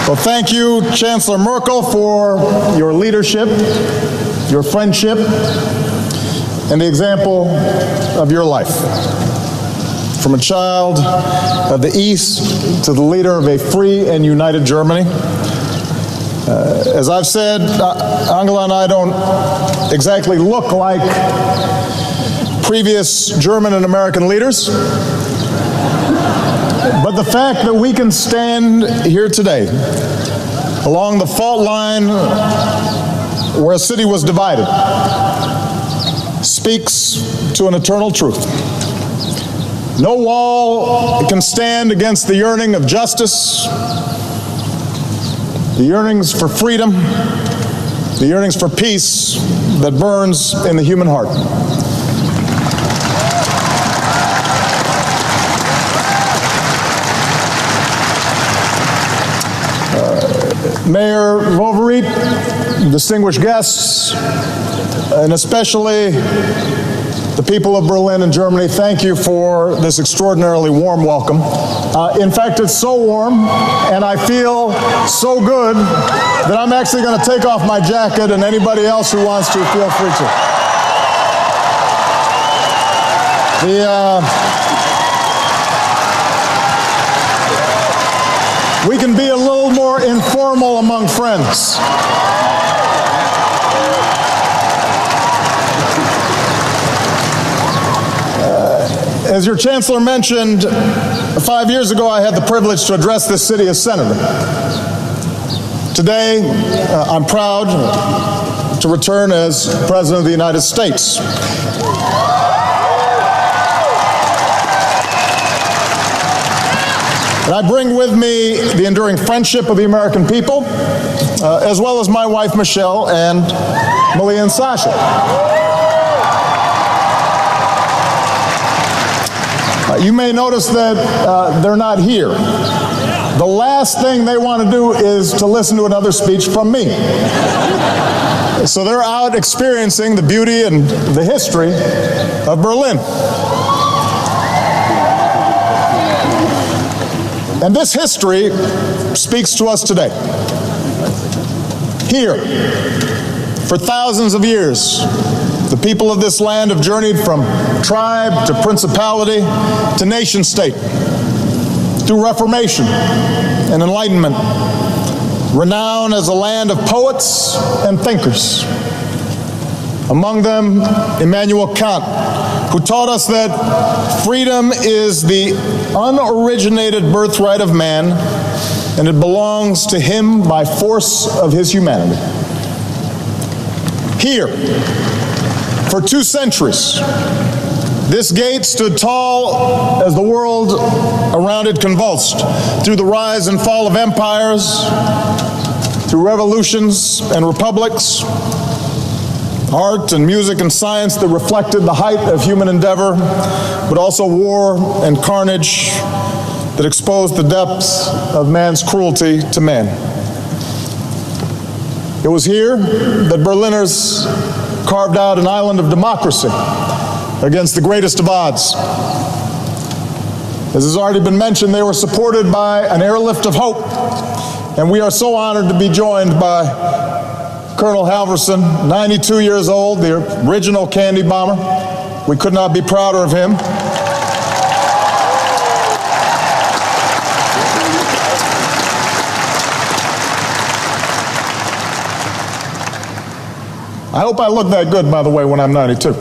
Well, thank you, Chancellor Merkel, for your leadership, your friendship, and the example of your life. From a child of the East to the leader of a free and united Germany. As I've said, Angela and I don't exactly look like previous German and American leaders. But the fact that we can stand here today along the fault line where a city was divided speaks to an eternal truth. No wall can stand against the yearning of justice, the yearnings for freedom, the yearnings for peace that burns in the human heart. Mayor Wowereit, distinguished guests, and especially the people of Berlin and Germany, thank you for this extraordinarily warm welcome. In fact, it's so warm, and I feel so good that I'm actually going to take off my jacket, and anybody else who wants to, feel free to. We can be a little more informal among friends. As your chancellor mentioned, 5 years ago I had the privilege to address this city as senator. Today, I'm proud to return as President of the United States. And I bring with me the enduring friendship of the American people, as well as my wife, Michelle, and Malia and Sasha. You may notice that they're not here. The last thing they want to do is to listen to another speech from me. So they're out experiencing the beauty and the history of Berlin. And this history speaks to us today. Here, for thousands of years, the people of this land have journeyed from tribe to principality to nation state through Reformation and Enlightenment, renowned as a land of poets and thinkers. Among them, Immanuel Kant, who taught us that freedom is the unoriginated birthright of man, and it belongs to him by force of his humanity. Here, for 2 centuries, this gate stood tall as the world around it convulsed through the rise and fall of empires, through revolutions and republics, art and music and science that reflected the height of human endeavor, but also war and carnage that exposed the depths of man's cruelty to man. It was here that Berliners carved out an island of democracy against the greatest of odds. As has already been mentioned, they were supported by an airlift of hope, and we are so honored to be joined by Colonel Halvorsen, 92 years old, the original candy bomber. We could not be prouder of him. I hope I look that good, by the way, when I'm 92.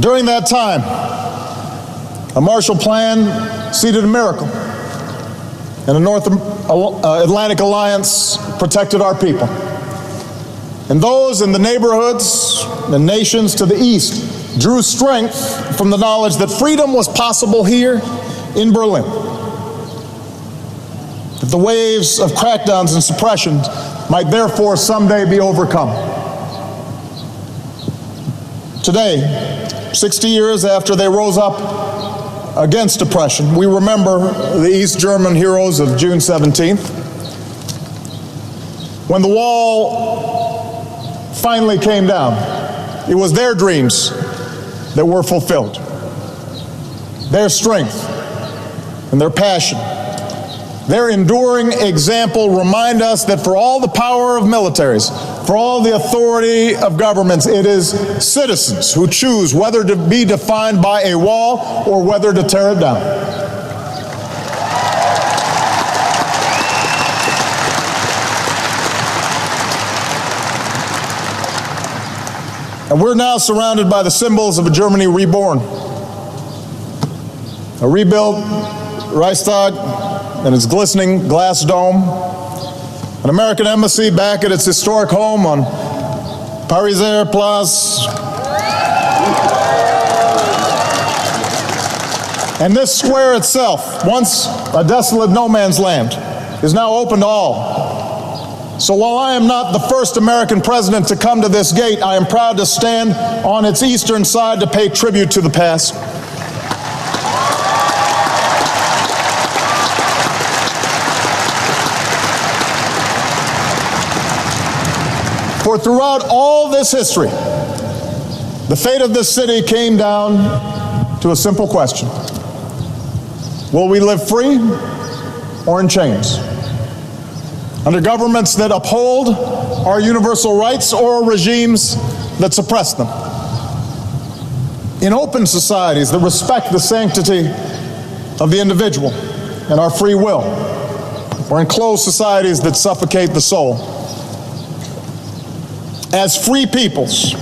During that time, a Marshall Plan seeded a miracle, and a North Atlantic Alliance protected our people. And those in the neighborhoods and nations to the east drew strength from the knowledge that freedom was possible here in Berlin. That the waves of crackdowns and suppression might therefore someday be overcome. Today, 60 years after they rose up against oppression, we remember the East German heroes of June 17th. When the wall finally came down, it was their dreams that were fulfilled. Their strength and their passion Their enduring example remind us that for all the power of militaries, for all the authority of governments, it is citizens who choose whether to be defined by a wall or whether to tear it down. And we're now surrounded by the symbols of a Germany reborn. A rebuilt Reichstag and its glistening glass dome, an American embassy back at its historic home on Pariser Place, and this square itself, once a desolate no man's land, is now open to all. So while I am not the first American president to come to this gate, I am proud to stand on its eastern side to pay tribute to the past. For throughout all this history, the fate of this city came down to a simple question. Will we live free or in chains? Under governments that uphold our universal rights or regimes that suppress them? In open societies that respect the sanctity of the individual and our free will, or in closed societies that suffocate the soul? As free peoples,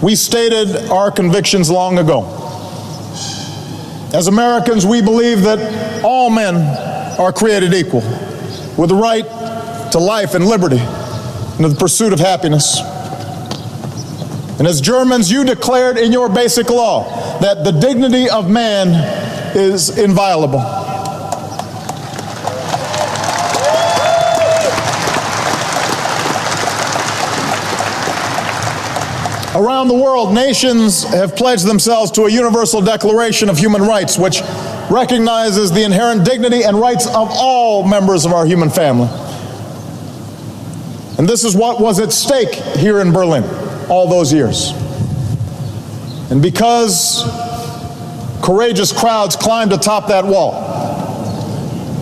we stated our convictions long ago. As Americans, we believe that all men are created equal, with the right to life and liberty and to the pursuit of happiness. And as Germans, you declared in your basic law that the dignity of man is inviolable. Around the world, nations have pledged themselves to a universal declaration of human rights, which recognizes the inherent dignity and rights of all members of our human family. And this is what was at stake here in Berlin all those years. And because courageous crowds climbed atop that wall,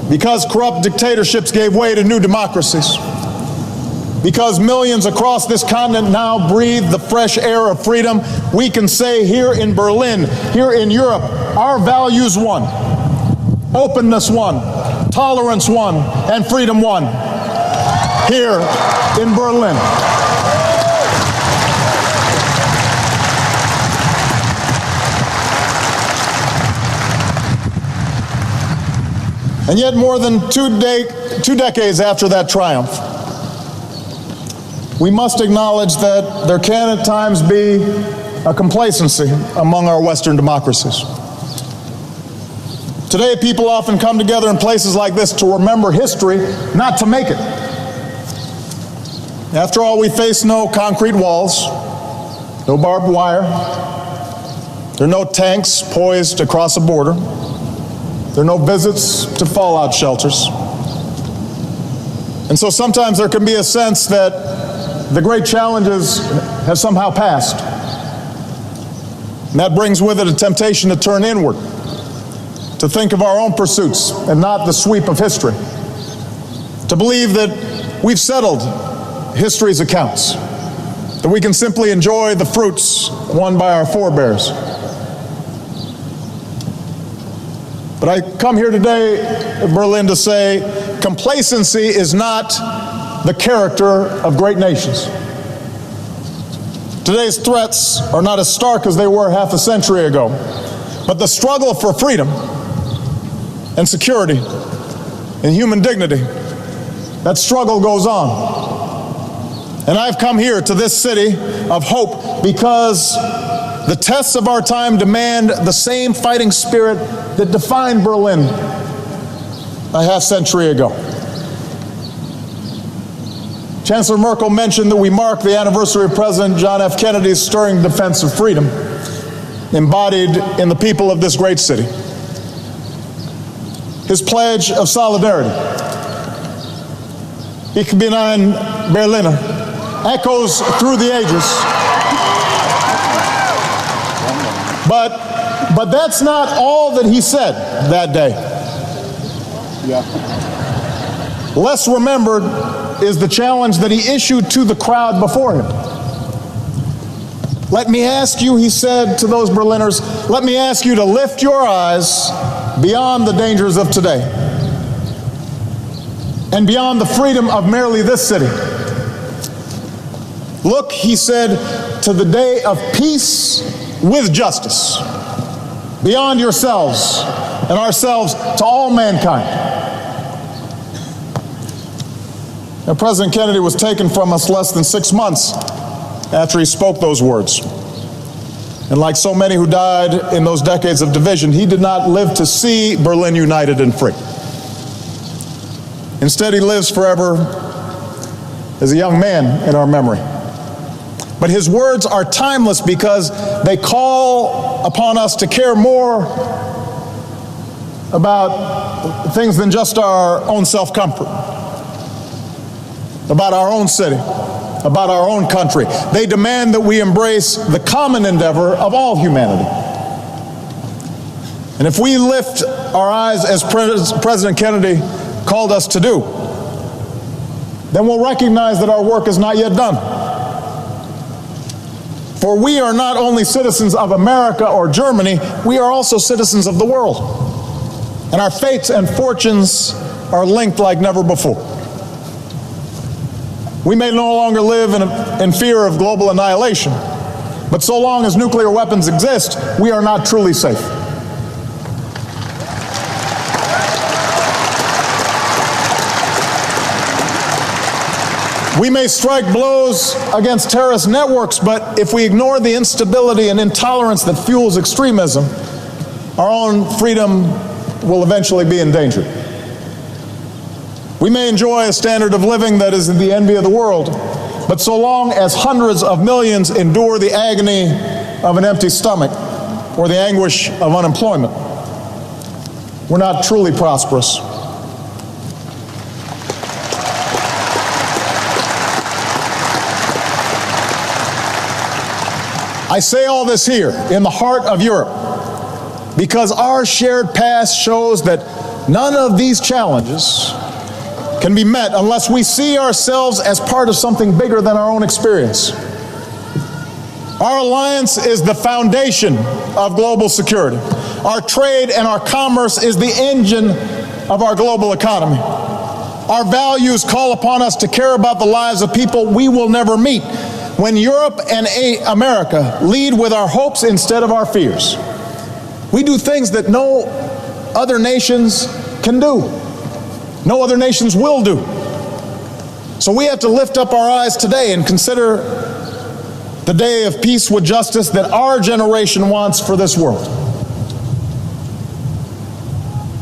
because corrupt dictatorships gave way to new democracies, because millions across this continent now breathe the fresh air of freedom, we can say here in Berlin, here in Europe, our values won. Openness won, tolerance won, and freedom won. Here in Berlin. And yet more than two decades after that triumph, we must acknowledge that there can at times be a complacency among our Western democracies. Today, people often come together in places like this to remember history, not to make it. After all, we face no concrete walls, no barbed wire. There are no tanks poised to cross a border. There are no visits to fallout shelters. And so sometimes there can be a sense that the great challenges have somehow passed. And that brings with it a temptation to turn inward, to think of our own pursuits and not the sweep of history, to believe that we've settled history's accounts, that we can simply enjoy the fruits won by our forebears. But I come here today in Berlin to say complacency is not the character of great nations. Today's threats are not as stark as they were half a century ago, but the struggle for freedom and security and human dignity, that struggle goes on. And I've come here to this city of hope because the tests of our time demand the same fighting spirit that defined Berlin a half century ago. Chancellor Merkel mentioned that we mark the anniversary of President John F. Kennedy's stirring defense of freedom, embodied in the people of this great city. His pledge of solidarity, Ich bin ein Berliner, echoes through the ages. But that's not all that he said that day. Less remembered is the challenge that he issued to the crowd before him. Let me ask you, he said to those Berliners, let me ask you to lift your eyes beyond the dangers of today and beyond the freedom of merely this city. Look, he said, to the day of peace with justice, beyond yourselves and ourselves to all mankind. Now, President Kennedy was taken from us less than 6 months after he spoke those words. And like so many who died in those decades of division, he did not live to see Berlin united and free. Instead, he lives forever as a young man in our memory. But his words are timeless because they call upon us to care more about things than just our own self-comfort, about our own city, about our own country. They demand that we embrace the common endeavor of all humanity. And if we lift our eyes as President Kennedy called us to do, then we'll recognize that our work is not yet done. For we are not only citizens of America or Germany, we are also citizens of the world. And our fates and fortunes are linked like never before. We may no longer live in fear of global annihilation, but so long as nuclear weapons exist, we are not truly safe. We may strike blows against terrorist networks, but if we ignore the instability and intolerance that fuels extremism, our own freedom will eventually be endangered. We may enjoy a standard of living that is the envy of the world, but so long as hundreds of millions endure the agony of an empty stomach or the anguish of unemployment, we're not truly prosperous. I say all this here in the heart of Europe because our shared past shows that none of these challenges can be met unless we see ourselves as part of something bigger than our own experience. Our alliance is the foundation of global security. Our trade and our commerce is the engine of our global economy. Our values call upon us to care about the lives of people we will never meet. When Europe and America lead with our hopes instead of our fears, we do things that no other nations can do. No other nations will do. So we have to lift up our eyes today and consider the day of peace with justice that our generation wants for this world.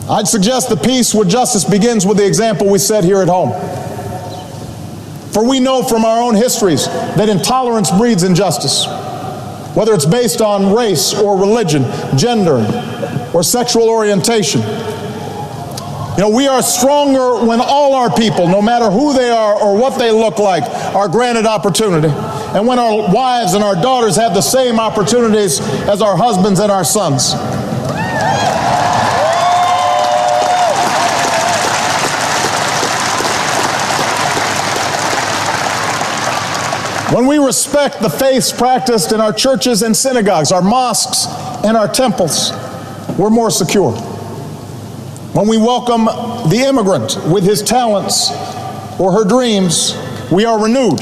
I'd suggest that peace with justice begins with the example we set here at home. For we know from our own histories that intolerance breeds injustice, whether it's based on race or religion, gender, or sexual orientation. You know, we are stronger when all our people, no matter who they are or what they look like, are granted opportunity. And when our wives and our daughters have the same opportunities as our husbands and our sons. When we respect the faiths practiced in our churches and synagogues, our mosques and our temples, we're more secure. When we welcome the immigrant with his talents or her dreams, we are renewed.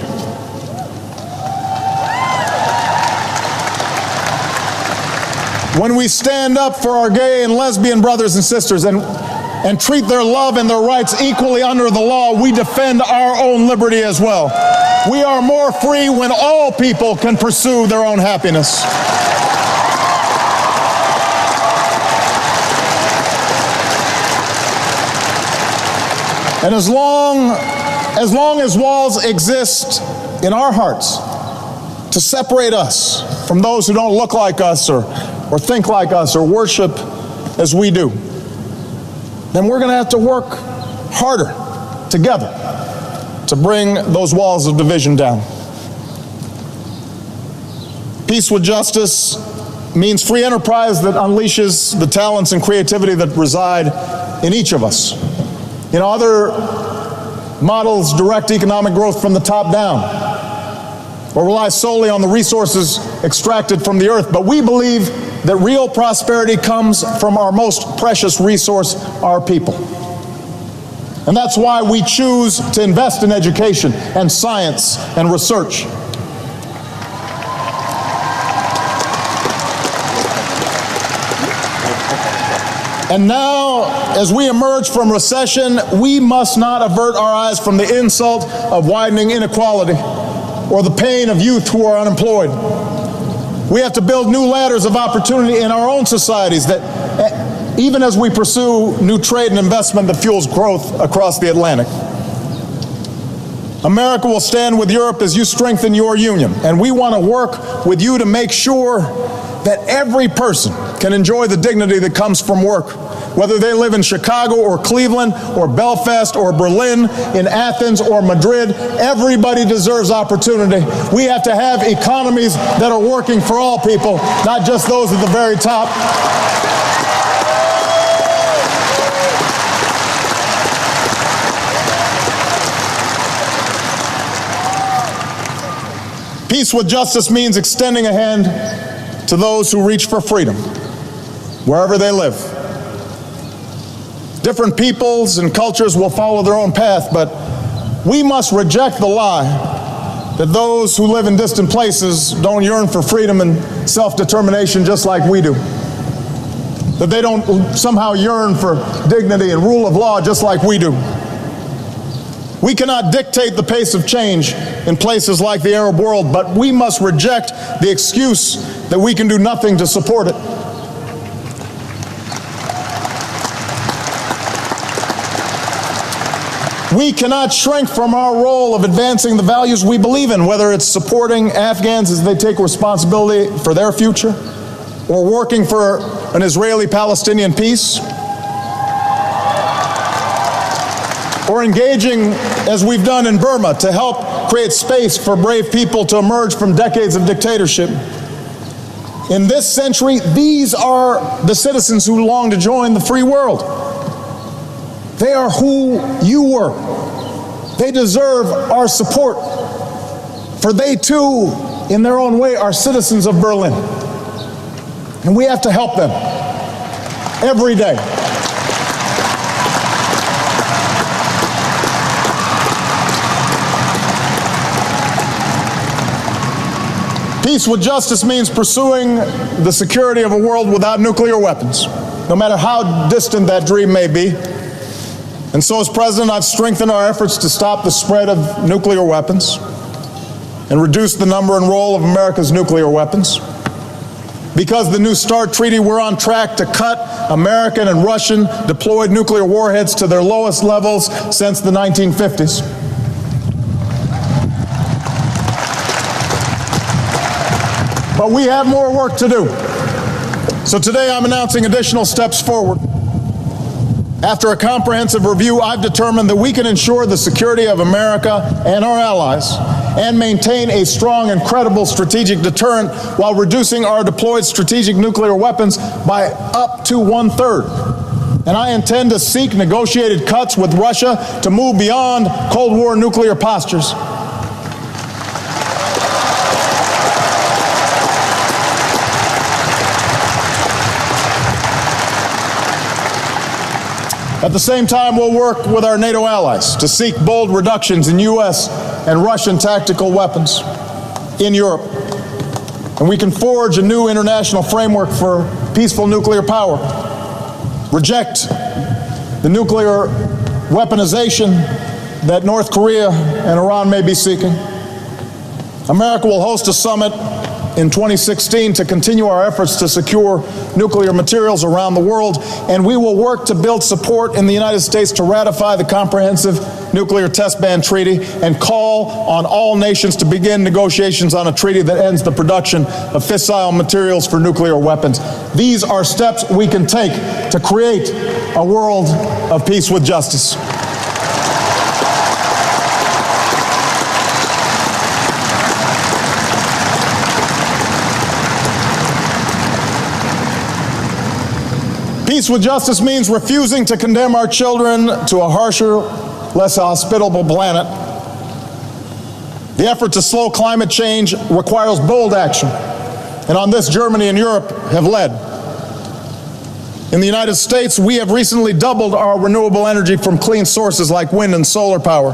When we stand up for our gay and lesbian brothers and sisters and treat their love and their rights equally under the law, we defend our own liberty as well. We are more free when all people can pursue their own happiness. And as long as walls exist in our hearts to separate us from those who don't look like us or think like us or worship as we do, then we're going to have to work harder together to bring those walls of division down. Peace with justice means free enterprise that unleashes the talents and creativity that reside in each of us. Other models direct economic growth from the top down or rely solely on the resources extracted from the earth. But we believe that real prosperity comes from our most precious resource, our people. And that's why we choose to invest in education and science and research. And now, as we emerge from recession, we must not avert our eyes from the insult of widening inequality or the pain of youth who are unemployed. We have to build new ladders of opportunity in our own societies that, even as we pursue new trade and investment that fuels growth across the Atlantic. America will stand with Europe as you strengthen your union, and we want to work with you to make sure that every person can enjoy the dignity that comes from work, whether they live in Chicago or Cleveland or Belfast or Berlin, in Athens or Madrid. Everybody deserves opportunity. We have to have economies that are working for all people, not just those at the very top. Peace with justice means extending a hand to those who reach for freedom, wherever they live. Different peoples and cultures will follow their own path, but we must reject the lie that those who live in distant places don't yearn for freedom and self-determination just like we do. That they don't somehow yearn for dignity and rule of law just like we do. We cannot dictate the pace of change in places like the Arab world, but we must reject the excuse that we can do nothing to support it. We cannot shrink from our role of advancing the values we believe in, whether it's supporting Afghans as they take responsibility for their future, or working for an Israeli-Palestinian peace, or engaging, as we've done in Burma, to help create space for brave people to emerge from decades of dictatorship. In this century, these are the citizens who long to join the free world. They are who you were. They deserve our support, for they too, in their own way, are citizens of Berlin. And we have to help them every day. Peace with justice means pursuing the security of a world without nuclear weapons, no matter how distant that dream may be. And so, as President, I've strengthened our efforts to stop the spread of nuclear weapons and reduce the number and role of America's nuclear weapons. Because the New START Treaty, we're on track to cut American and Russian deployed nuclear warheads to their lowest levels since the 1950s. But we have more work to do. So today I'm announcing additional steps forward. After a comprehensive review, I've determined that we can ensure the security of America and our allies and maintain a strong and credible strategic deterrent while reducing our deployed strategic nuclear weapons by up to 1/3. And I intend to seek negotiated cuts with Russia to move beyond Cold War nuclear postures. At the same time, we'll work with our NATO allies to seek bold reductions in U.S. and Russian tactical weapons in Europe. And we can forge a new international framework for peaceful nuclear power, reject the nuclear weaponization that North Korea and Iran may be seeking. America will host a summit in 2016 to continue our efforts to secure nuclear materials around the world, and we will work to build support in the United States to ratify the Comprehensive Nuclear Test Ban Treaty and call on all nations to begin negotiations on a treaty that ends the production of fissile materials for nuclear weapons. These are steps we can take to create a world of peace with justice. Peace with justice means refusing to condemn our children to a harsher, less hospitable planet. The effort to slow climate change requires bold action, and on this, Germany and Europe have led. In the United States, we have recently doubled our renewable energy from clean sources like wind and solar power.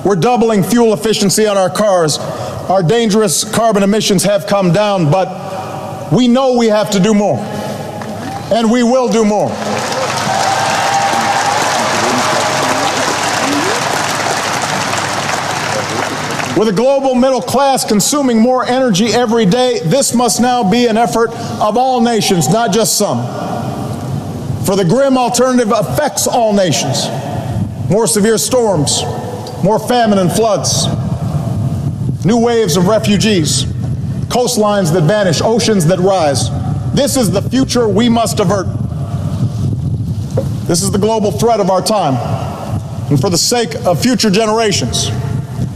We're doubling fuel efficiency on our cars. Our dangerous carbon emissions have come down, but we know we have to do more, and we will do more. With a global middle class consuming more energy every day, this must now be an effort of all nations, not just some. For the grim alternative affects all nations. More severe storms, more famine and floods, new waves of refugees, coastlines that vanish, oceans that rise. This is the future we must avert. This is the global threat of our time. And for the sake of future generations,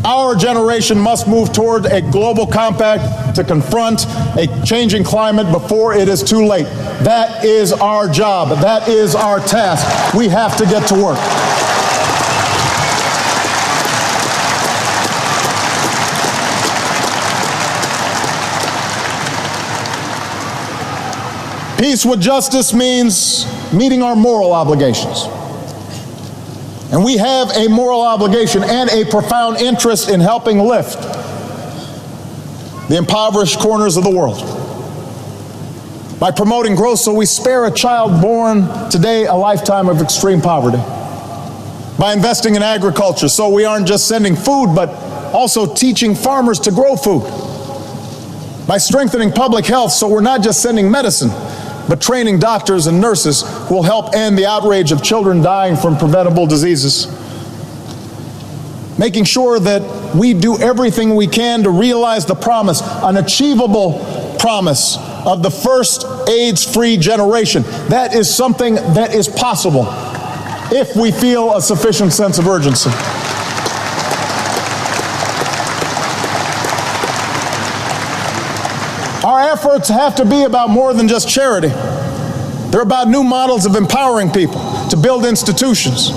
our generation must move toward a global compact to confront a changing climate before it is too late. That is our job. That is our task. We have to get to work. Peace with justice means meeting our moral obligations. And we have a moral obligation and a profound interest in helping lift the impoverished corners of the world. By promoting growth so we spare a child born today a lifetime of extreme poverty. By investing in agriculture so we aren't just sending food, but also teaching farmers to grow food. By strengthening public health so we're not just sending medicine, but training doctors and nurses who will help end the outrage of children dying from preventable diseases. Making sure that we do everything we can to realize the promise, an achievable promise of the first AIDS-free generation. That is something that is possible if we feel a sufficient sense of urgency. Our efforts have to be about more than just charity. They're about new models of empowering people to build institutions,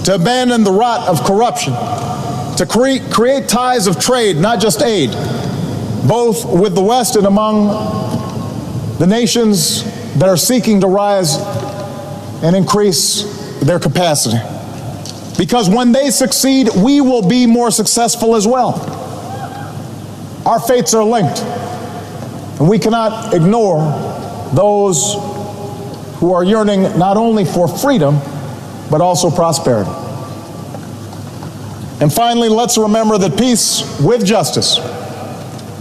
to abandon the rot of corruption, to create ties of trade, not just aid, both with the West and among the nations that are seeking to rise and increase their capacity. Because when they succeed, we will be more successful as well. Our fates are linked. And we cannot ignore those who are yearning not only for freedom, but also prosperity. And finally, let's remember that peace with justice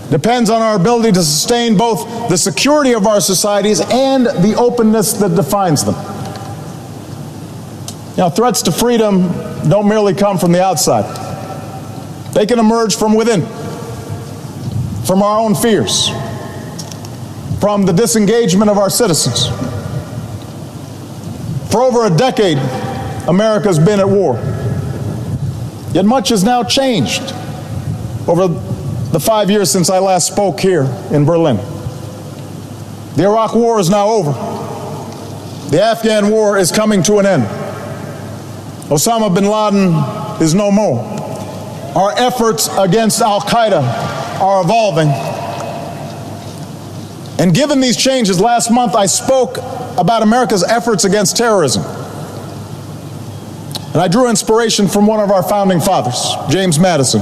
depends on our ability to sustain both the security of our societies and the openness that defines them. Now, threats to freedom don't merely come from the outside. They can emerge from within, from our own fears, from the disengagement of our citizens. For over a decade, America's been at war. Yet much has now changed over the 5 years since I last spoke here in Berlin. The Iraq War is now over. The Afghan War is coming to an end. Osama bin Laden is no more. Our efforts against Al-Qaeda are evolving. And given these changes, last month I spoke about America's efforts against terrorism. And I drew inspiration from one of our founding fathers, James Madison,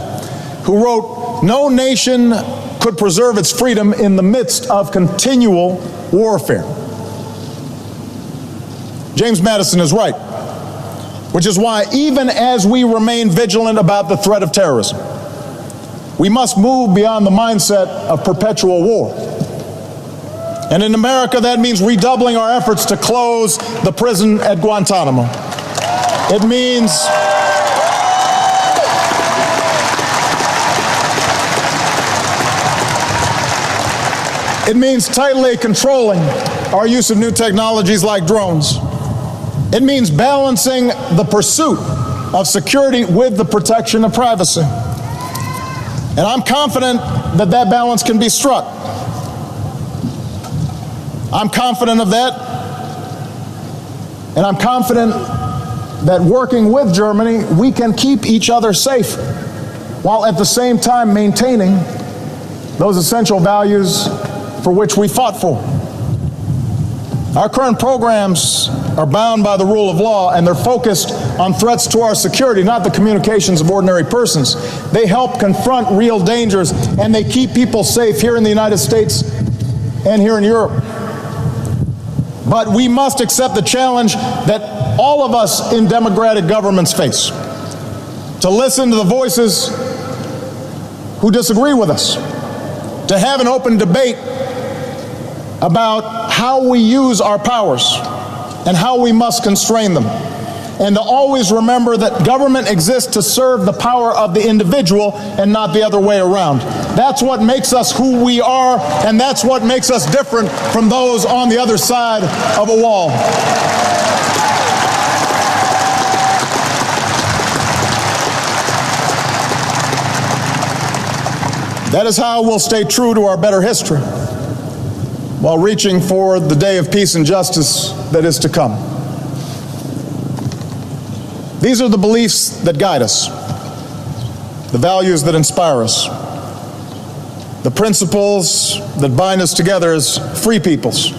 who wrote, "No nation could preserve its freedom in the midst of continual warfare." James Madison is right, which is why even as we remain vigilant about the threat of terrorism, we must move beyond the mindset of perpetual war. And in America, that means redoubling our efforts to close the prison at Guantanamo. It means tightly controlling our use of new technologies like drones. It means balancing the pursuit of security with the protection of privacy. And I'm confident that that balance can be struck. I'm confident of that And I'm confident that working with Germany, we can keep each other safe, while at the same time maintaining those essential values for which we fought for. Our current programs are bound by the rule of law, and they're focused on threats to our security, not the communications of ordinary persons. They help confront real dangers, and they keep people safe here in the United States and here in Europe. But we must accept the challenge that all of us in democratic governments face, to listen to the voices who disagree with us, to have an open debate about how we use our powers and how we must constrain them, and to always remember that government exists to serve the power of the individual and not the other way around. That's what makes us who we are, and that's what makes us different from those on the other side of a wall. That is how we'll stay true to our better history, while reaching for the day of peace and justice that is to come. These are the beliefs that guide us, the values that inspire us, the principles that bind us together as free peoples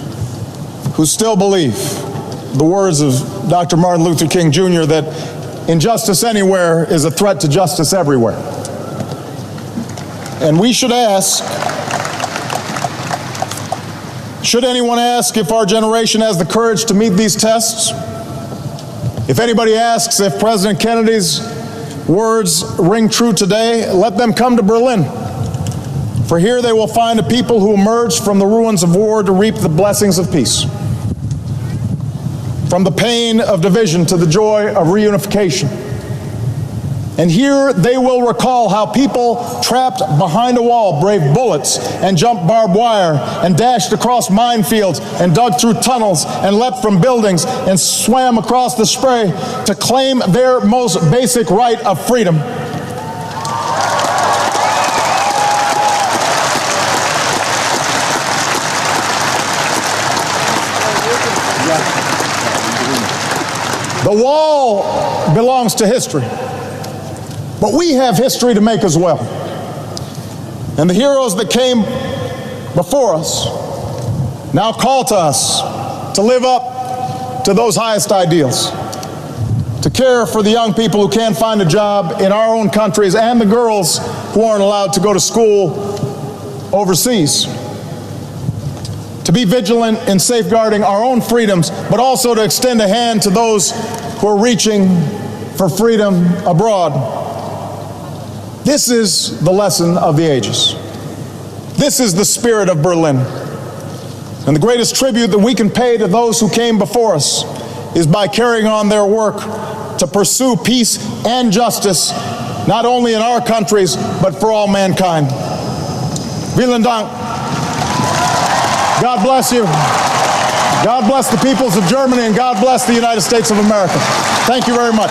who still believe the words of Dr. Martin Luther King Jr. that injustice anywhere is a threat to justice everywhere. And we should ask, should anyone ask if our generation has the courage to meet these tests? If anybody asks if President Kennedy's words ring true today, let them come to Berlin. For here they will find a people who emerged from the ruins of war to reap the blessings of peace. From the pain of division to the joy of reunification. And here they will recall how people trapped behind a wall braved bullets and jumped barbed wire and dashed across minefields and dug through tunnels and leapt from buildings and swam across the Spree to claim their most basic right of freedom. The wall belongs to history. But we have history to make as well. And the heroes that came before us now call to us to live up to those highest ideals, to care for the young people who can't find a job in our own countries and the girls who aren't allowed to go to school overseas, to be vigilant in safeguarding our own freedoms, but also to extend a hand to those who are reaching for freedom abroad. This is the lesson of the ages. This is the spirit of Berlin. And the greatest tribute that we can pay to those who came before us is by carrying on their work to pursue peace and justice, not only in our countries, but for all mankind. Vielen Dank. God bless you. God bless the peoples of Germany, and God bless the United States of America. Thank you very much.